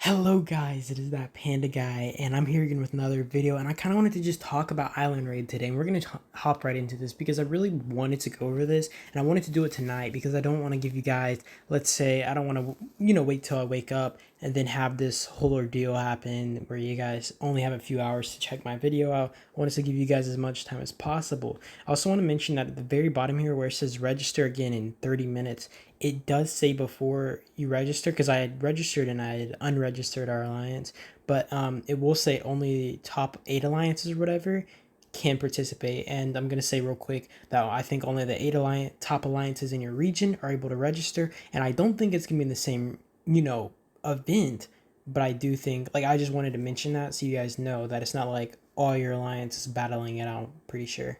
Hello guys, it is that panda guy, and I'm here again with another video, and I kind of wanted to just talk about Island Raid today, and we're going to hop right into this because I really wanted to go over this, and I wanted to do it tonight because I don't want to give you guys, let's say, I don't want to, wait till I wake up and then have this whole ordeal happen where you guys only have a few hours to check my video out. I wanted to give you guys as much time as possible. I also want to mention that at the very bottom here where it says register again in 30 minutes, it does say before you register, because I had registered and I had unregistered our alliance, but it will say only top 8 alliances or whatever can participate. And I'm going to say real quick that I think only the top alliances in your region are able to register, and I don't think it's going to be in the same event, but I do think, like, I just wanted to mention that so you guys know that it's not like all your alliances battling it out. Pretty sure.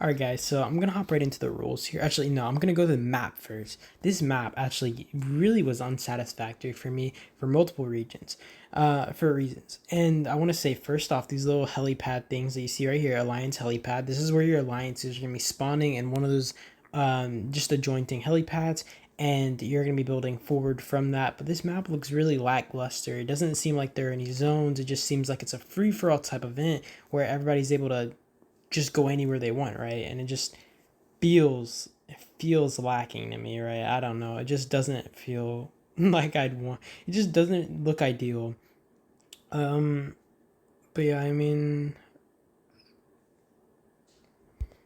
Alright guys, so I'm gonna hop right into the rules here. Actually, no, I'm gonna go to the map first. This map actually really was unsatisfactory for me for multiple regions, for reasons. And I want to say first off, these little helipad things that you see right here, Alliance helipad. This is where your alliances are gonna be spawning in one of those just adjoining helipads, and you're going to be building forward from that. But this map looks really lackluster. It doesn't seem like there are any zones. It just seems like it's a free-for-all type event where everybody's able to just go anywhere they want, right? And it just feels lacking to me, right? I don't know. It just doesn't feel like I'd want. It just doesn't look ideal. Um, but yeah, I mean,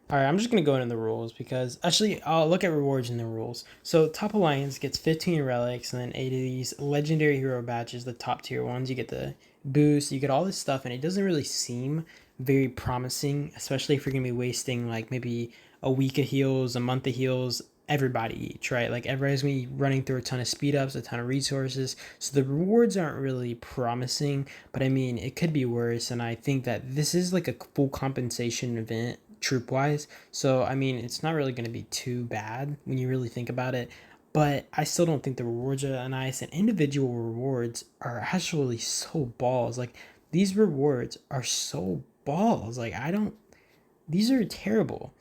all right, I'm just gonna go into the rules because actually I'll look at rewards in the rules. So top alliance gets 15 relics and then 8 of these legendary hero badges, the top tier ones. You get the boost, you get all this stuff, and it doesn't really seem very promising, especially if you're gonna be wasting like maybe a week of heals, a month of heals, everybody each, right? Like everybody's gonna be running through a ton of speed ups, a ton of resources. So the rewards aren't really promising, but I mean it could be worse, and I think that this is like a full compensation event troop wise. So I mean, it's not really going to be too bad when you really think about it. But I still don't think the rewards are nice, and individual rewards are actually so balls. Like these rewards are so balls. Like I don't. These are terrible.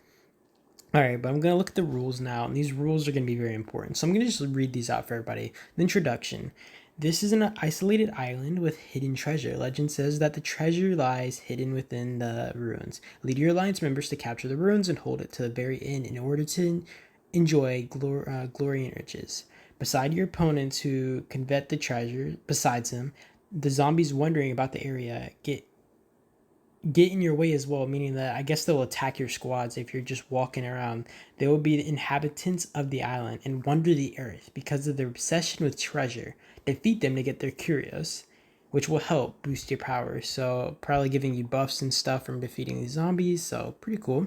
All right, but I'm going to look at the rules now, and these rules are going to be very important. So I'm going to just read these out for everybody. The introduction. This is an isolated island with hidden treasure. Legend says that the treasure lies hidden within the ruins. Lead your alliance members to capture the ruins and hold it to the very end in order to enjoy glory and riches. Beside your opponents who covet the treasure, besides them, the zombies wondering about the area get in your way as well, meaning that I guess they'll attack your squads if you're just walking around. They will be the inhabitants of the island and wander the earth because of their obsession with treasure. Defeat them to get their curios, which will help boost your power. So probably giving you buffs and stuff from defeating these zombies. So pretty cool.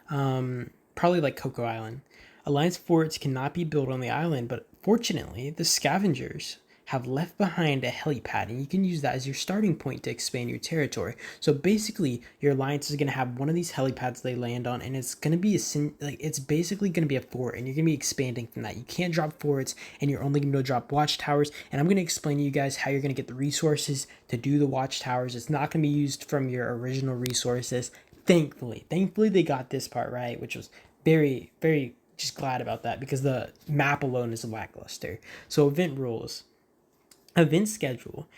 Probably like Coco Island. Alliance forts cannot be built on the island, but fortunately, the scavengers have left behind a helipad, and you can use that as your starting point to expand your territory. So basically, your alliance is going to have one of these helipads they land on, and it's going to be it's basically going to be a fort, and you're going to be expanding from that. You can't drop forts, and you're only going to be able to drop watchtowers. And I'm going to explain to you guys how you're going to get the resources to do the watchtowers. It's not going to be used from your original resources. Thankfully, they got this part right, which was very, very just glad about that because the map alone is lackluster. So event rules. Event schedule.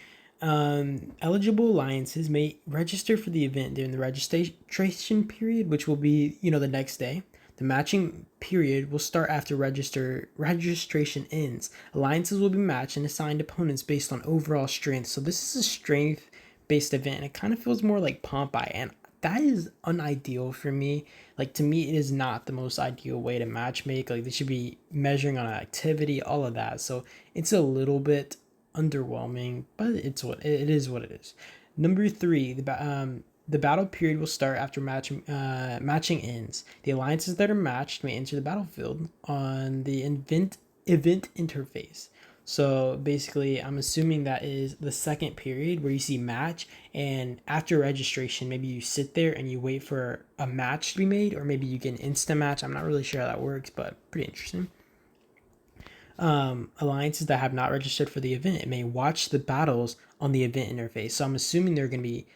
Eligible alliances may register for the event during the registration period, which will be, the next day. The matching period will start after registration ends. Alliances will be matched and assigned opponents based on overall strength. So this is a strength based event, and it kind of feels more like Pompeii, and that is unideal for me. Like to me, it is not the most ideal way to match make. Like they should be measuring on activity, all of that. So it's a little bit underwhelming, but it is. What it is. Number three, the battle period will start after matching ends. The alliances that are matched may enter the battlefield on the event interface. So basically, I'm assuming that is the second period where you see match, and after registration, maybe you sit there and you wait for a match to be made, or maybe you get an instant match. I'm not really sure how that works, but pretty interesting. Alliances that have not registered for the event may watch the battles on the event interface. So I'm assuming there's gonna be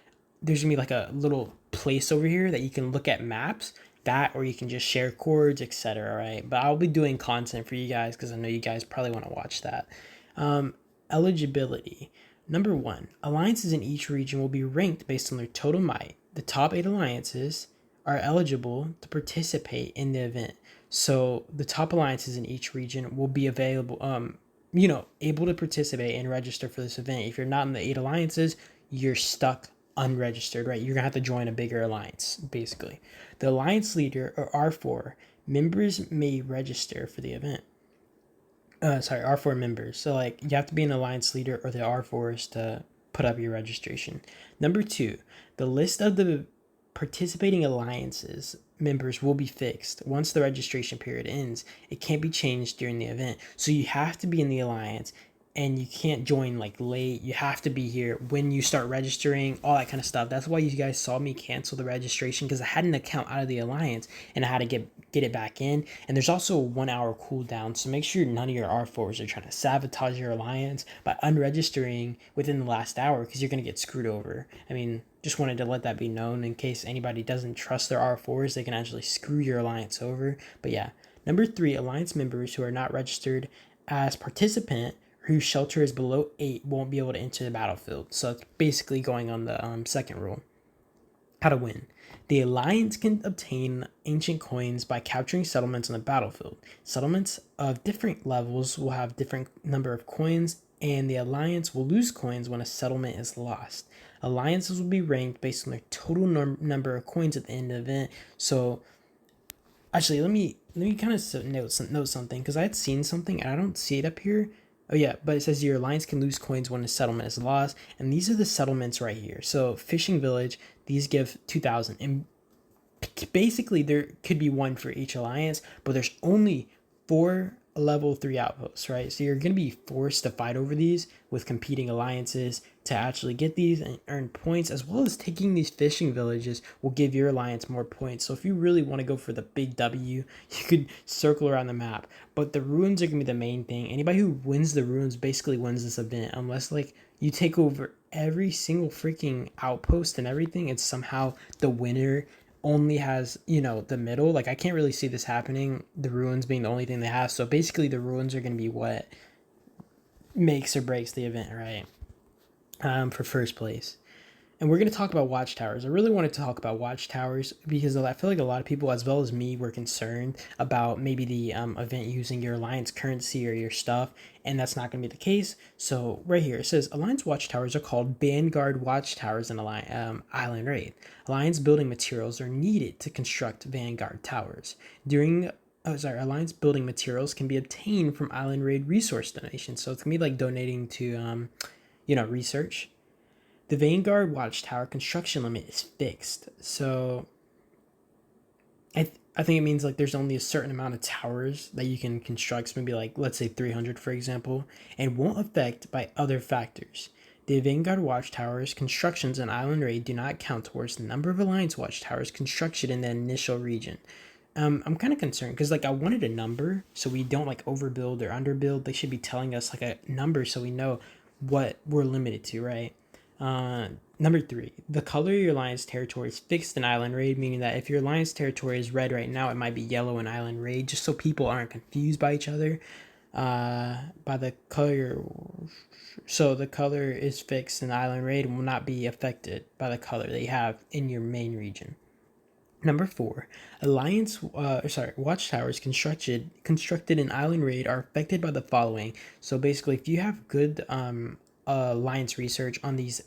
like a little place over here that you can look at maps, that or you can just share chords, etc. Right? But I'll be doing content for you guys because I know you guys probably want to watch that. Eligibility. Number one, alliances in each region will be ranked based on their total might. The top 8 alliances are eligible to participate in the event. So the top alliances in each region will be available, able to participate and register for this event. If you're not in the 8 alliances, you're stuck unregistered, right? You're gonna have to join a bigger alliance, basically. The alliance leader, or R4, members may register for the event. R4 members. So like you have to be an alliance leader or the R4s to put up your registration. Number two, the list of the participating alliances members will be fixed once the registration period ends. It can't be changed during the event. So you have to be in the alliance and you can't join like late. You have to be here when you start registering, all that kind of stuff. That's why you guys saw me cancel the registration, because I had an account out of the alliance and I had to get it back in. And there's also a 1 hour cooldown, so make sure none of your R4s are trying to sabotage your alliance by unregistering within the last hour, because you're going to get screwed over. I mean, just wanted to let that be known in case anybody doesn't trust their R4s. They can actually screw your alliance over. But yeah, number three, alliance members who are not registered as participant, whose shelter is below 8, won't be able to enter the battlefield. So it's basically going on the second rule. How to win. The alliance can obtain ancient coins by capturing settlements on the battlefield. Settlements of different levels will have different number of coins, and the alliance will lose coins when a settlement is lost. Alliances will be ranked based on their total number of coins at the end of the event. So actually, let me kind of note something, because I had seen something and I don't see it up here. Oh yeah, but it says your alliance can lose coins when a settlement is lost, and these are the settlements right here. So fishing village, these give 2,000, and basically there could be one for each alliance, but there's only 4 level 3 outposts, right? So you're going to be forced to fight over these with competing alliances to actually get these and earn points, as well as taking these fishing villages will give your alliance more points. So if you really want to go for the big W, you could circle around the map, but the ruins are going to be the main thing. Anybody who wins the ruins basically wins this event, unless like you take over every single freaking outpost and everything, and somehow the winner only has, the middle. Like I can't really see this happening, the ruins being the only thing they have. So basically the ruins are going to be what makes or breaks the event, right? For first place. And we're going to talk about watchtowers. I really wanted to talk about watchtowers because I feel like a lot of people, as well as me, were concerned about maybe the event using your alliance currency or your stuff, and that's not going to be the case. So right here it says alliance watchtowers are called Vanguard watchtowers in Island Raid. Alliance building materials are needed to construct Vanguard towers. Alliance building materials can be obtained from Island Raid resource donations. So it's gonna be like donating to research. The Vanguard Watchtower construction limit is fixed. So I think it means like there's only a certain amount of towers that you can construct, maybe like let's say 300 for example, and won't affect by other factors. The Vanguard Watchtowers constructions in Island Raid do not count towards the number of Alliance Watchtowers constructed in the initial region. I'm kind of concerned because like I wanted a number so we don't like overbuild or underbuild. They should be telling us like a number so we know what we're limited to, right? Number three, the color of your alliance territory is fixed in Island Raid, meaning that if your alliance territory is red right now, it might be yellow in Island Raid, just so people aren't confused by each other. By the color, so the color is fixed in Island Raid and will not be affected by the color they have in your main region. Number four, watchtowers constructed in Island Raid are affected by the following. So basically, if you have good alliance research on these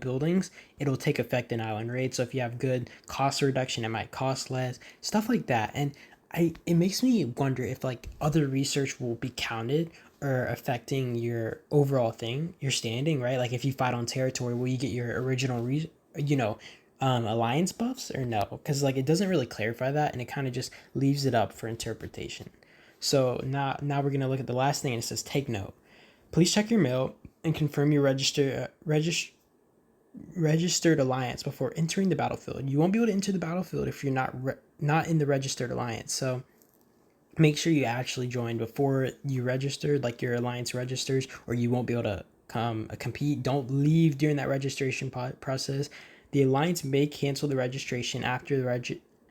buildings, it'll take effect in Island Raid. So if you have good cost reduction, it might cost less, stuff like that. And it makes me wonder if like other research will be counted or affecting your overall thing, your standing, right? Like if you fight on territory, will you get your original alliance buffs or no? Because like it doesn't really clarify that, and it kind of just leaves it up for interpretation. So now we're gonna look at the last thing, and it says take note. Please check your mail and confirm your registered alliance before entering the battlefield. You won't be able to enter the battlefield if you're not in the registered alliance. So make sure you actually join before you register, like your alliance registers, or you won't be able to compete. Don't leave during that registration process. The alliance may cancel the registration after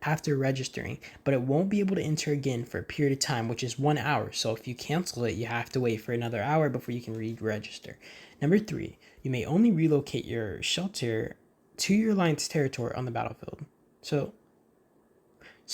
after registering, but it won't be able to enter again for a period of time, which is 1 hour. So if you cancel it, you have to wait for another hour before you can re-register. Number 3, you may only relocate your shelter to your alliance territory on the battlefield. So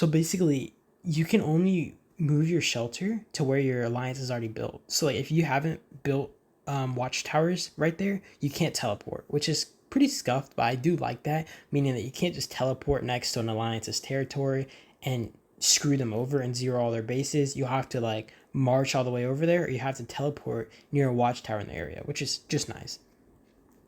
basically, you can only move your shelter to where your alliance is already built. So like if you haven't built watchtowers right there, you can't teleport, which is pretty scuffed, but I do like that, meaning that you can't just teleport next to an alliance's territory and screw them over and zero all their bases. You have to like march all the way over there, or you have to teleport near a watchtower in the area, which is just nice.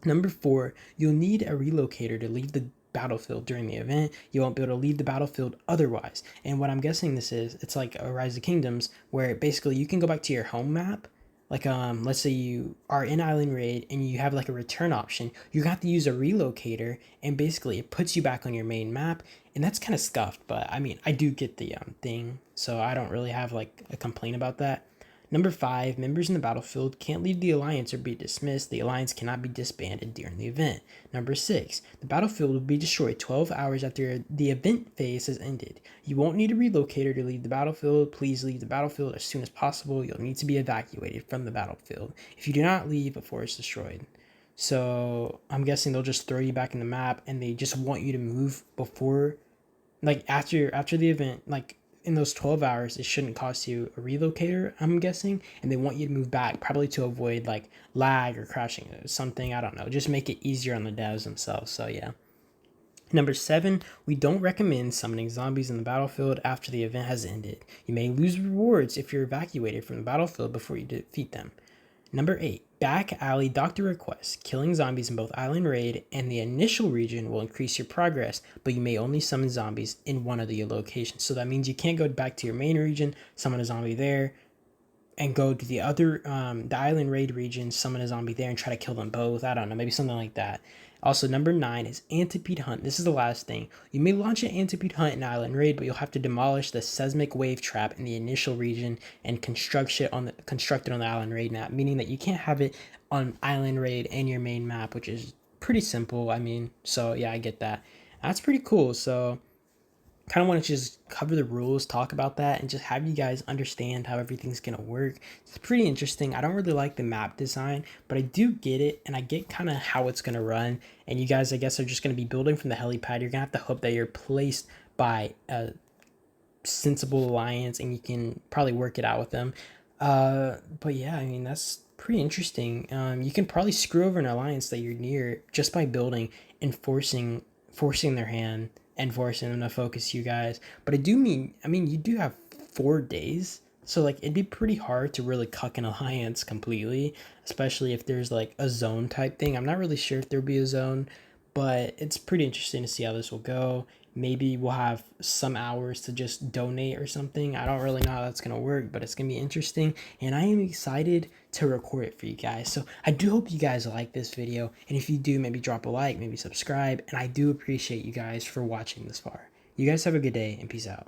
Number 4, you'll need a relocator to leave the battlefield during the event. You won't be able to leave the battlefield otherwise. And what I'm guessing this is, it's like a Rise of Kingdoms, where basically you can go back to your home map. Like let's say you are in Island Raid and you have like a return option. You have to use a relocator, and basically it puts you back on your main map. And that's kind of scuffed, but I mean, I do get the thing, so I don't really have like a complaint about that. Number 5, members in the battlefield can't leave the alliance or be dismissed. The alliance cannot be disbanded during the event. Number 6, the battlefield will be destroyed 12 hours after the event phase has ended. You won't need a relocator to leave the battlefield. Please leave the battlefield as soon as possible. You'll need to be evacuated from the battlefield if you do not leave before it's destroyed. So I'm guessing they'll just throw you back in the map, and they just want you to move before, like after the event, like in those 12 hours, it shouldn't cost you a relocator, I'm guessing, and they want you to move back, probably to avoid like lag or crashing or something. I don't know, just make it easier on the devs themselves. So yeah. Number 7, we don't recommend summoning zombies in the battlefield after the event has ended. You may lose rewards if you're evacuated from the battlefield before you defeat them. Number 8, back alley doctor requests. Killing zombies in both Island Raid and the initial region will increase your progress, but you may only summon zombies in one of the locations. So that means you can't go back to your main region, summon a zombie there, and go to the other, the Island Raid region, summon a zombie there, and try to kill them both. I don't know, maybe something like that. Also, number 9 is Antipede Hunt. This is the last thing. You may launch an Antipede Hunt in Island Raid, but you'll have to demolish the seismic wave trap in the initial region and construct it on the Island Raid map, meaning that you can't have it on Island Raid and your main map, which is pretty simple. I mean, so yeah, I get that. That's pretty cool. So kind of want to just cover the rules, talk about that, and just have you guys understand how everything's going to work. It's pretty interesting. I don't really like the map design, but I do get it, and I get kind of how it's going to run. And you guys, I guess, are just going to be building from the helipad. You're going to have to hope that you're placed by a sensible alliance, and you can probably work it out with them. But yeah, I mean, that's pretty interesting. You can probably screw over an alliance that you're near just by building and forcing their hand and forcing them to focus you guys. But I mean, you do have 4 days, so like it'd be pretty hard to really cuck an alliance completely, especially if there's like a zone type thing. I'm not really sure if there'll be a zone, but it's pretty interesting to see how this will go. Maybe we'll have some hours to just donate or something. I don't really know how that's going to work, but it's going to be interesting. And I am excited to record it for you guys. So I do hope you guys like this video. And if you do, maybe drop a like, maybe subscribe. And I do appreciate you guys for watching this far. You guys have a good day, and peace out.